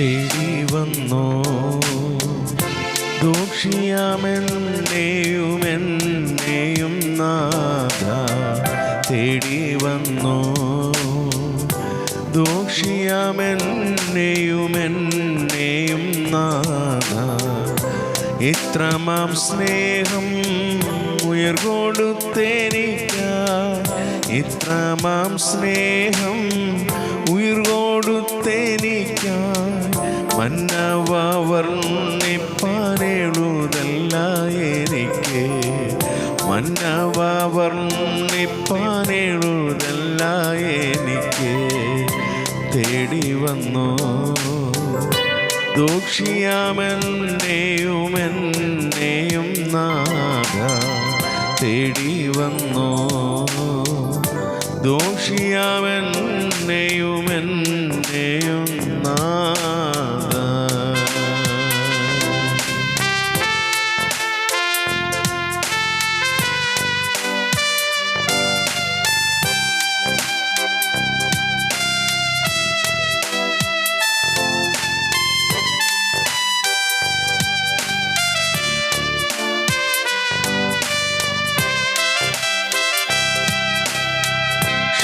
തേടി വന്നോ ദോഷിയാമെന്നെയും നാഥ തേടി വന്നോ ദോഷിയാമെന്നെയും നാഥ ഇത്രമാം സ്നേഹം ഉയർകൊടുത്തെനിക്കായി ഇത്രമാം സ്നേഹം ഉയർകൊടുത്തെനിക്കായി മന്നവ വർണ്ണിപ്പാനെഴുതല്ല എനിക്ക് മന്നവ വർണ്ണിപ്പാനെഴുതല്ല എനിക്ക് തേടി വന്നു ദോഷിയാമെന്നെയും നാഥ തേടി വന്നു ദോഷിയാമെന്നെയും നാഥ.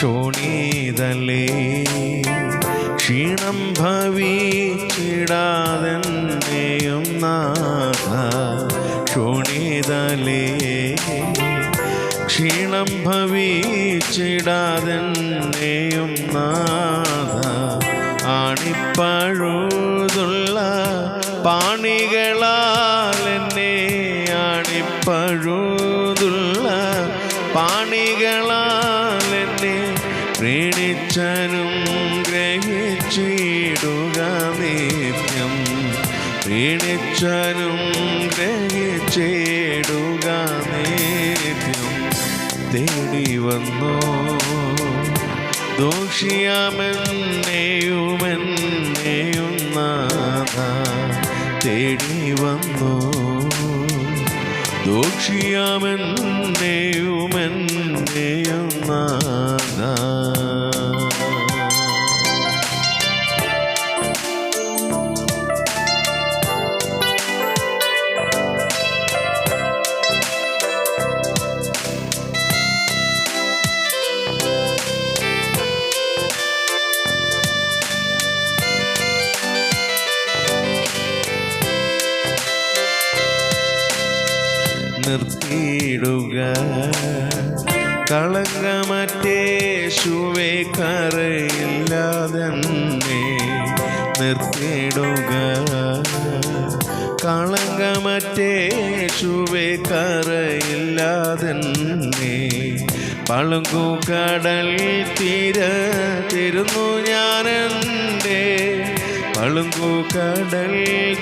ശോണിതലേ ക്ഷീണം ഭവിച്ചിടാതെന്നെയും നാഥ ശോണിതലേ ക്ഷീണം ഭവിച്ചിടാതെന്നെയും നാഥ ആണിപ്പഴുതുള്ള പാണികളാൽ എന്നെ ആണിപ്പഴുതുള്ള പാണികളാൽ എന്നെ പ്രീണിച്ചനും ഗ്രഹിച്ചിടുക നിത്യം പ്രീണിച്ചനും ഗ്രഹിച്ചിടുക നിത്യം തേടി വന്നോ ദോഷിയാമെന്നെയും നാഥ തേടി വന്നോ ദോഷിയാമെന്നെയും നാഥ. നിർത്തിയിടുക കളങ്കമറ്റേശുവേ കരയില്ലാതെന്നെ നിർത്തിയിടുക കളങ്കമറ്റേശുവേ കരയില്ലാതെന്നെ പളുങ്കുകടൽ തീരത്തിരുന്നു ഞാനെൻ്റെ പളുങ്കുകടൽ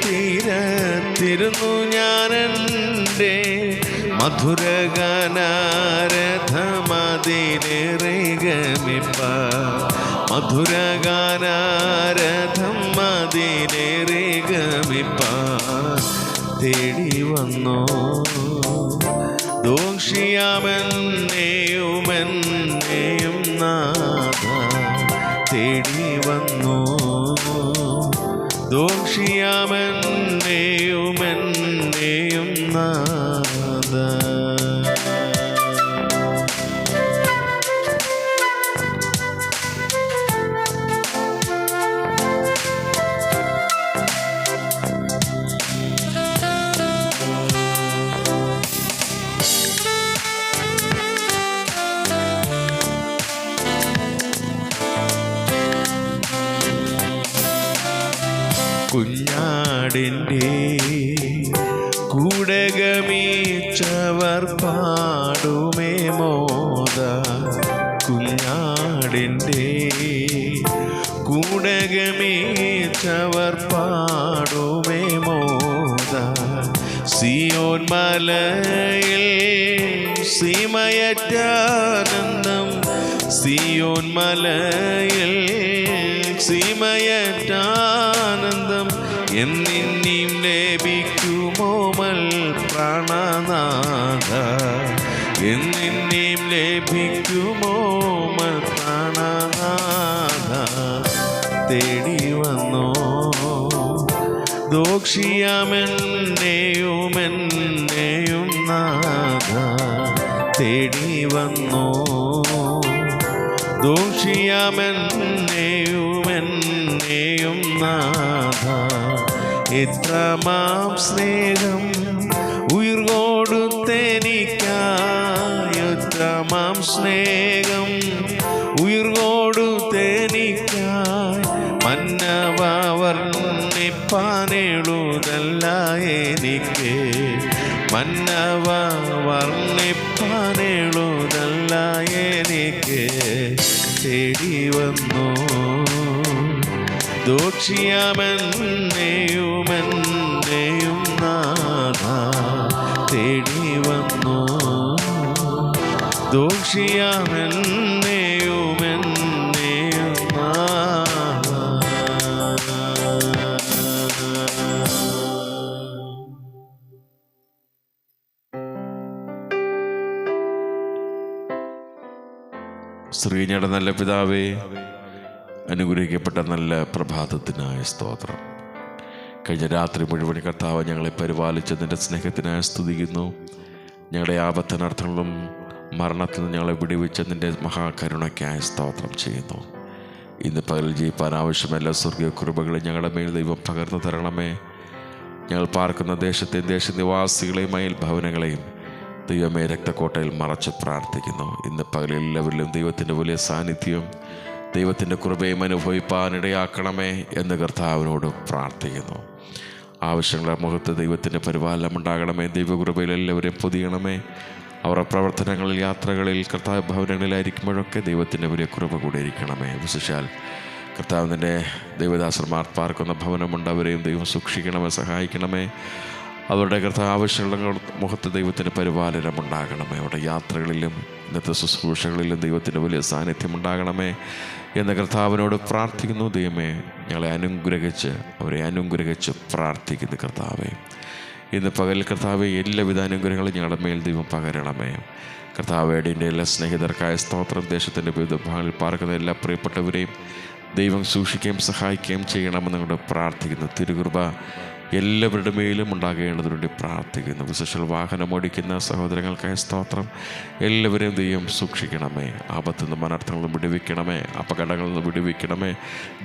തീരത്തിരുന്നു ഞാനെൻ്റെ മധുരഗാനാരഥമതിലേറെ ഗമിപ്പ മധുരഗാനാരഥമതിലേറെ ഗമിപ്പ തേടി വന്നോ ദോഷിയാമെന്നെയും നാഥ തേടി വന്നോ ദോഷിയാമെന്നെയും നാഥ. കുഞ്ഞാടിൻ്റെ കൂടെ ഗമിച്ചവർ പാടുമേ മോദ കുഞ്ഞാടിൻ്റെ കൂടെ ഗമിച്ചവർ പാടുമേ മോദ സിയോൻ മലയിൽ സീമയറ്റാനന്ദം സിയോൻ മലയിൽ സീമയറ്റാനന്ദം എന്നിനിയും ലഭിക്കുമോ മൽ പ്രാണനാഥ എന്നിനിയും ലഭിക്കുമോ മൽ പ്രാണനാഥ തേടി വന്നോ. ദോഷിയാമെന്നെയും നാഥ തേടി വന്നോ. ദോഷിയാമെന്നെയും നാഥ എത്രമാം സ്നേഹം ഉയിർ കൊടുത്തെനിക്കായി. എത്രമാം സ്നേഹം ഉയിർ കൊടുത്തെനിക്കായി. മന്നവ വർണ്ണിപ്പാനെഴുതല്ല എനിക്ക്. മന്നവ വർണ്ണിപ്പാനെഴുതല്ല എനിക്ക്. തേടി വന്നു ദോഷിയാമെന്നെയും നാഥ തേടി വന്നു. ദോഷിയാമെന്നെയും നാഥ. ശ്രീഞ്ഞയുടെ നല്ല പിതാവേ, അനുഗ്രഹിക്കപ്പെട്ട നല്ല പ്രഭാതത്തിനായ സ്തോത്രം. കഴിഞ്ഞ രാത്രി മുഴുവൻ കർത്താവ് ഞങ്ങളെ പരിപാലിച്ചതിൻ്റെ സ്നേഹത്തിനായി സ്തുതിക്കുന്നു. ഞങ്ങളുടെ ആപത്തനർത്ഥങ്ങളും മരണത്തിൽ നിന്ന് ഞങ്ങളെ വിടുവിച്ചതിൻ്റെ മഹാകരുണയ്ക്കായി സ്തോത്രം ചെയ്യുന്നു. ഇന്ന് പകൽ ജീവിപ്പാൻ ആവശ്യമെല്ലാ സ്വർഗീയ കൃപകളെ ഞങ്ങളുടെ മേൽ ദൈവം പകർന്നു തരണമേ. ഞങ്ങൾ പാർക്കുന്ന ദേശത്തെയും ദേശനിവാസികളെയും അയൽ ഭവനങ്ങളെയും ദൈവമേ രക്തക്കോട്ടയിൽ മറച്ച് പ്രാർത്ഥിക്കുന്നു. ഇന്ന് പകൽ എല്ലാവരിലും ദൈവത്തിൻ്റെ വലിയ സാന്നിധ്യവും ദൈവത്തിൻ്റെ കൃപയും അനുഭവിപ്പാനിടയാക്കണമേ എന്ന് കർത്താവിനോട് പ്രാർത്ഥിക്കുന്നു. ആവശ്യങ്ങളുടെ മുഖത്ത് ദൈവത്തിൻ്റെ പരിപാലനം ഉണ്ടാകണമേ. ദൈവകൃപയിൽ എല്ലാവരെയും പൊതിയണമേ. അവരുടെ പ്രവർത്തനങ്ങളിൽ, യാത്രകളിൽ, കർത്താവ് ഭവനങ്ങളിലായിരിക്കുമ്പോഴൊക്കെ ദൈവത്തിൻ്റെ വലിയ കൃപ കൂടെ ഇരിക്കണമേ. വിശേഷാൽ കർത്താവിൻ്റെ ദൈവദാസന്മാർ പാർക്കുന്ന ഭവനമുണ്ട്, അവരെയും ദൈവം സൂക്ഷിക്കണമേ, സഹായിക്കണമേ. അവരുടെ കർത്താവ് ആവശ്യമുള്ള മുഖത്ത് ദൈവത്തിൻ്റെ പരിപാലനം ഉണ്ടാകണമേ. അവരുടെ യാത്രകളിലും ഇന്നത്തെ ശുശ്രൂഷകളിലും ദൈവത്തിൻ്റെ വലിയ സാന്നിധ്യം ഉണ്ടാകണമേ എന്ന് കർത്താവിനോട് പ്രാർത്ഥിക്കുന്നു. ദൈവമേ, ഞങ്ങളെ അനുഗ്രഹിച്ച് അവരെ അനുഗ്രഹിച്ച് പ്രാർത്ഥിക്കുന്നു. കർത്താവേ, ഇന്ന് പകൽ കർത്താവെ എല്ലാവിധ അനുഗ്രഹങ്ങളും ഞങ്ങളുടെ മേൽ ദൈവം പകരണമേ. കർത്താവേടെ എല്ലാ സ്നേഹിതർക്കായ സ്തോത്രം. ദേശത്തിൻ്റെ വിവിധ ഭാഗങ്ങളിൽ പാർക്കുന്ന എല്ലാ പ്രിയപ്പെട്ടവരെയും ദൈവം സൂക്ഷിക്കുകയും സഹായിക്കുകയും ചെയ്യണമെന്ന് കൊണ്ട് പ്രാർത്ഥിക്കുന്നു. തിരുകൃപ എല്ലാവരുടെ മേലും ഉണ്ടാകേണ്ടതിനു വേണ്ടി പ്രാർത്ഥിക്കുന്നു. വിശേഷ വാഹനം ഓടിക്കുന്ന സഹോദരങ്ങൾക്കായ സ്തോത്രം. എല്ലാവരെയും ദൈവം സൂക്ഷിക്കണമേ. ആപത്തു നിന്നും അനർത്ഥങ്ങളും വിടുവിക്കണമേ. അപകടങ്ങളിൽ നിന്ന് വിടുവിക്കണമേ.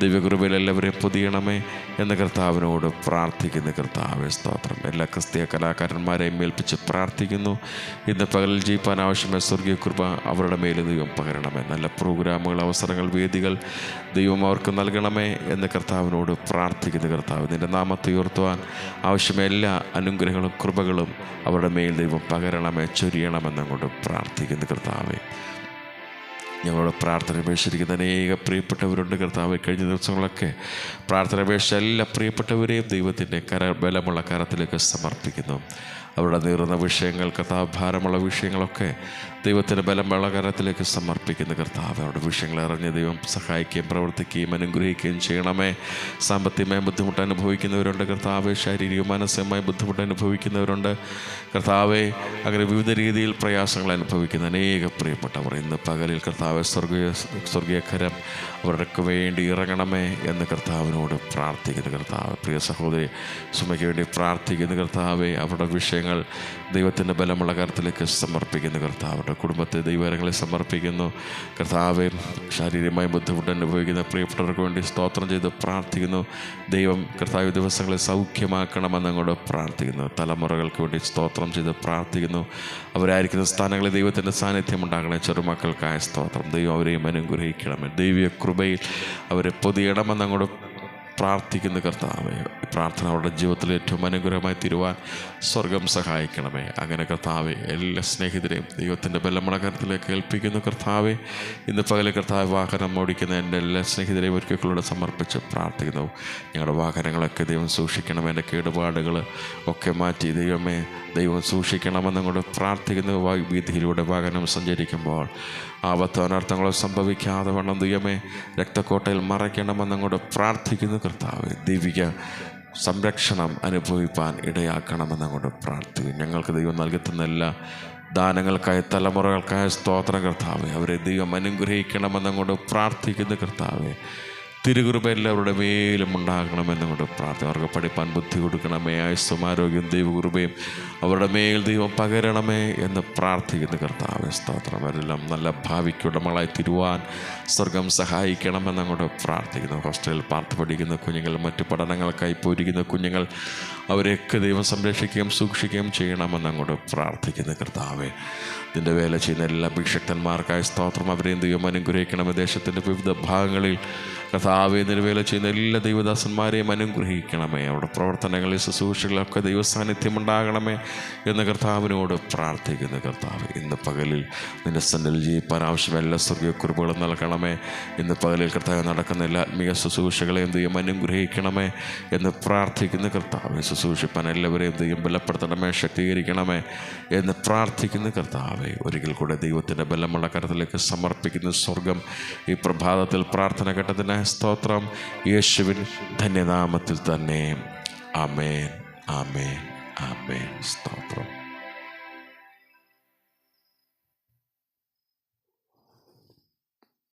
ദൈവകൃപയിൽ എല്ലാവരെയും പൊതിയണമേ എന്ന് കർത്താവിനോട് പ്രാർത്ഥിക്കുന്നു. കർത്താവേ സ്തോത്രം. എല്ലാ ക്രിസ്തീയ കലാകാരന്മാരെയും ഏൽപ്പിച്ച് പ്രാർത്ഥിക്കുന്നു. ഇന്ന് പകലിൽ ജീവിപ്പാൻ ആവശ്യമായ സ്വർഗീയ കൃപ അവരുടെ മേൽ ദൈവം പകരണമേ. നല്ല പ്രോഗ്രാമുകൾ, അവസരങ്ങൾ, വേദികൾ ദൈവം അവർക്ക് നൽകണമേ എന്ന് കർത്താവിനോട് പ്രാർത്ഥിക്കുന്നു. കർത്താവ്, നിൻ്റെ നാമത്തെ ഉയർത്തുവാൻ ആവശ്യമായ എല്ലാ അനുഗ്രഹങ്ങളും കൃപകളും അവരുടെ മേൽ ദൈവം പകരണമേ, ചൊരിയണമെന്നങ്ങോട്ട് പ്രാർത്ഥിക്കുന്നു. കർത്താവേ, ഞങ്ങളുടെ പ്രാർത്ഥന അപേക്ഷിച്ചിരിക്കുന്ന അനേക പ്രിയപ്പെട്ടവരുണ്ട്. കർത്താവ്, കഴിഞ്ഞ ദിവസങ്ങളൊക്കെ പ്രാർത്ഥന അപേക്ഷിച്ച എല്ലാ പ്രിയപ്പെട്ടവരെയും ദൈവത്തിൻ്റെ ബലമുള്ള കരത്തിലേക്ക് സമർപ്പിക്കുന്നു. അവരുടെ നീറുന്ന വിഷയങ്ങൾ, കർത്താവ് ഭാരമുള്ള വിഷയങ്ങളൊക്കെ ദൈവത്തിൻ്റെ ബലമുള്ള കരത്തിലേക്ക് സമർപ്പിക്കുന്ന. കർത്താവ്, അവരുടെ വിഷയങ്ങൾ അറിഞ്ഞ് ദൈവം സഹായിക്കുകയും പ്രവർത്തിക്കുകയും അനുഗ്രഹിക്കുകയും ചെയ്യണമേ. സാമ്പത്തികമായി ബുദ്ധിമുട്ട് അനുഭവിക്കുന്നവരുണ്ട്. കർത്താവ്, ശാരീരിക മാനസികമായി ബുദ്ധിമുട്ട് അനുഭവിക്കുന്നവരുണ്ട്. കർത്താവെ, അങ്ങനെ വിവിധ രീതിയിൽ പ്രയാസങ്ങൾ അനുഭവിക്കുന്ന അനേക പ്രിയപ്പെട്ടവർ ഇന്ന് പകലിൽ കർത്താവ് സ്വർഗീയ കരം അവർക്ക് വേണ്ടി ഇറങ്ങണമേ എന്ന് കർത്താവിനോട് പ്രാർത്ഥിക്കുന്നു. കർത്താവ്, പ്രിയ സഹോദരി സുമയ്ക്ക് വേണ്ടി പ്രാർത്ഥിക്കുന്നു. കർത്താവെ, അവരുടെ വിഷയങ്ങൾ ദൈവത്തിൻ്റെ ബലമുള്ള കരത്തിലേക്ക് സമർപ്പിക്കുന്നു. കർത്താവ്, അവരുടെ കുടുംബത്തെ ദൈവകരങ്ങളെ സമർപ്പിക്കുന്നു. കർത്താവെ, ശാരീരികമായി ബുദ്ധിമുട്ട് അനുഭവിക്കുന്ന പ്രിയപ്പെട്ടവർക്ക് വേണ്ടി സ്തോത്രം ചെയ്ത് പ്രാർത്ഥിക്കുന്നു. ദൈവം കർത്താവ് ദിവസങ്ങളെ സൗഖ്യമാക്കണമെന്ന് അങ്ങോട്ട് പ്രാർത്ഥിക്കുന്നു. തലമുറകൾക്ക് വേണ്ടി സ്തോത്രം ചെയ്ത് പ്രാർത്ഥിക്കുന്നു. അവരായിരിക്കുന്ന സ്ഥാനങ്ങളിൽ ദൈവത്തിൻ്റെ സാന്നിധ്യം ഉണ്ടാകണേ. ചെറുമക്കൾക്കായ സ്തോത്രം. ദൈവം അവരെയും അനുഗ്രഹിക്കണമേ. ദൈവീയ കൃപയിൽ അവരെ പൊതിയണമെന്ന് അങ്ങോട്ട് പ്രാർത്ഥിക്കുന്ന. കർത്താവേ, പ്രാർത്ഥന അവരുടെ ജീവിതത്തിൽ ഏറ്റവും അനുഗ്രഹമായി തീരുവാൻ സ്വർഗം സഹായിക്കണമേ. അങ്ങനെ കർത്താവെ, എല്ലാ സ്നേഹിതരെയും ദൈവത്തിൻ്റെ ബലമുള്ള കരത്തിലേക്ക് ഏൽപ്പിക്കുന്നു. കർത്താവെ, ഇന്ന് പകല് കർത്താവ് വാഹനം ഓടിക്കുന്ന എൻ്റെ എല്ലാ സ്നേഹിതരെയും ഒരിക്കലൂടെ സമർപ്പിച്ച് പ്രാർത്ഥിക്കുന്നു. ഞങ്ങളുടെ വാഹനങ്ങളൊക്കെ ദൈവം സൂക്ഷിക്കണം. എൻ്റെ കേടുപാടുകൾ ഒക്കെ മാറ്റി ദൈവം സൂക്ഷിക്കണമെന്നങ്ങോട്ട് പ്രാർത്ഥിക്കുന്നു. വീതിയിലൂടെ വാഹനം സഞ്ചരിക്കുമ്പോൾ ആപത്തോ അനർത്ഥങ്ങളോ സംഭവിക്കാതെ വണ്ണം ദൈവമേ രക്തക്കോട്ടയിൽ മറയ്ക്കണമെന്നങ്ങോട്ട് പ്രാർത്ഥിക്കുന്നു. കർത്താവ്, ദൈവിക സംരക്ഷണം അനുഭവിപ്പാൻ ഇടയാക്കണമെന്നങ്ങോട്ട് പ്രാർത്ഥിക്കുന്നു. ഞങ്ങൾക്ക് ദൈവം നൽകുന്ന എല്ലാ ദാനങ്ങൾക്കായി, തലമുറകൾക്കായ സ്തോത്രം. കർത്താവെ, അവരെ ദൈവം അനുഗ്രഹിക്കണമെന്നങ്ങോട്ട് പ്രാർത്ഥിക്കുന്നു. കർത്താവെ, തിരുകൃപ എല്ലാവരുടെ മേലും ഉണ്ടാകണമെന്നുകൊണ്ട് പ്രാർത്ഥന. അവർക്ക് പഠിപ്പാൻ ബുദ്ധി കൊടുക്കണമേ, ആയുസ്സും ആരോഗ്യം ദൈവകൃപയും അവരുടെ മേൽ ദൈവം പകരണമേ എന്ന് പ്രാർത്ഥിക്കുന്ന കർത്താവേ സ്തോത്രം. അവരെല്ലാം നല്ല ഭാവിക്കുടമകളായി തിരുവാൻ സ്വർഗം സഹായിക്കണമെന്നങ്ങോട്ട് പ്രാർത്ഥിക്കുന്നു. ഹോസ്റ്റലിൽ പാർട്ട് പഠിക്കുന്ന കുഞ്ഞുങ്ങൾ, മറ്റു പഠനങ്ങൾക്കായി പോയിരിക്കുന്ന കുഞ്ഞുങ്ങൾ, അവരെയൊക്കെ ദൈവം സംരക്ഷിക്കുകയും സൂക്ഷിക്കുകയും ചെയ്യണമെന്നങ്ങോട്ട് പ്രാർത്ഥിക്കുന്ന കർത്താവേ. ഇതിൻ്റെ വേല ചെയ്യുന്ന എല്ലാ അഭിഷിക്തന്മാർക്കായി സ്തോത്രം. അവരെയും ദൈവം അനുഗ്രഹിക്കണമേ. ദേശത്തിൻ്റെ വിവിധ ഭാഗങ്ങളിൽ കർത്താവേ വേല ചെയ്യുന്ന എല്ലാ ദൈവദാസന്മാരെയും അനുഗ്രഹിക്കണമേ. അവരുടെ പ്രവർത്തനങ്ങളിൽ ശുശ്രൂഷകളൊക്കെ ദൈവ സാന്നിധ്യം ഉണ്ടാകണമേ എന്ന് കർത്താവിനോട് പ്രാർത്ഥിക്കുന്ന കർത്താവ്. ഇന്ന് പകലിൽ നിൻ്റെ സന്നിധിയിൽ ജീവിപ്പാൻ ആവശ്യമായ എല്ലാ സ്വർഗീയ കൃപകളും നൽകണമേ. ഇന്ന് പകലിൽ കർത്താവ് നടക്കുന്ന എല്ലാ ആത്മീയ ശുശ്രൂഷകളെയും ദൈവം അനുഗ്രഹിക്കണമേ എന്ന് പ്രാർത്ഥിക്കുന്ന കർത്താവ്. ശുശ്രൂഷിപ്പാൻ എല്ലാവരെയും ദൈവം ബലപ്പെടുത്തണമേ, ശക്തീകരിക്കണമേ എന്ന് പ്രാർത്ഥിക്കുന്ന കർത്താവെ. ഒരിക്കൽ കൂടെ ദൈവത്തിൻ്റെ ബലമുള്ള കരത്തിലേക്ക് സമർപ്പിക്കുന്ന സ്വർഗം ഈ പ്രഭാതത്തിൽ പ്രാർത്ഥന ഘട്ടത്തിന് സ്തോത്രം. യേശുവിൻ ധന്യനാമത്തിൽ തന്നെ. ആമേൻ, ആമേൻ, ആമേൻ. സ്തോത്രം.